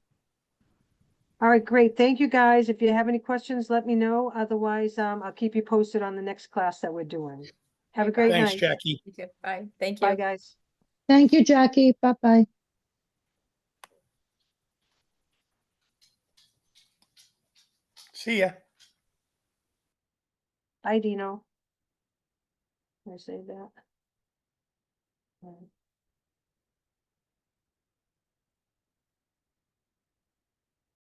All right, great. Thank you, guys. If you have any questions, let me know. Otherwise, I'll keep you posted on the next class that we're doing. Have a great Thanks, night. Jackie. You too. Bye. Thank you. Bye, guys. Thank you, Jackie. Bye-bye. See ya. Bye, Dino. Can I say that? All right.